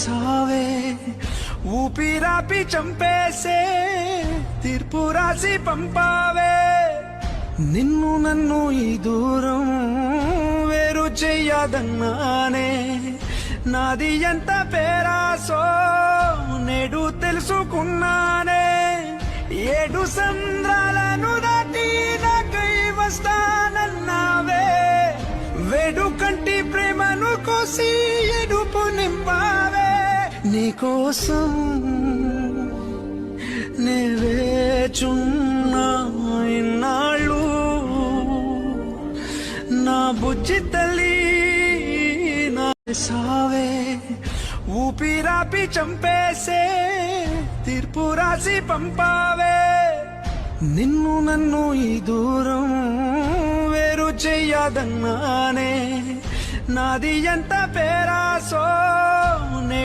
సావే ఊపిరాపి చంపేసే తీర్పు రాసి పంపావే నిన్ను నన్ను ఈ దూరం వేరు చెయ్యదన్నానే నాది ఎంత పేరాసో నేడు తెలుసుకున్నానే ఏడు సంద్రాలను దాటి నాకై వస్తానన్నావే వేడు కంటి ప్రేమను కోసి ఎడుపు నింపావే నీకోసం నే వేచున్నా ఇన్నాళ్ళు నా బుజ్జి తల్లి నా సావే ఊపిరాపి చంపేసే తీర్పు రాసి పంపావే నిన్ను నన్ను ఈ దూరం వేరు చెయ్యదన్నానే నాది ఎంత పేరాసో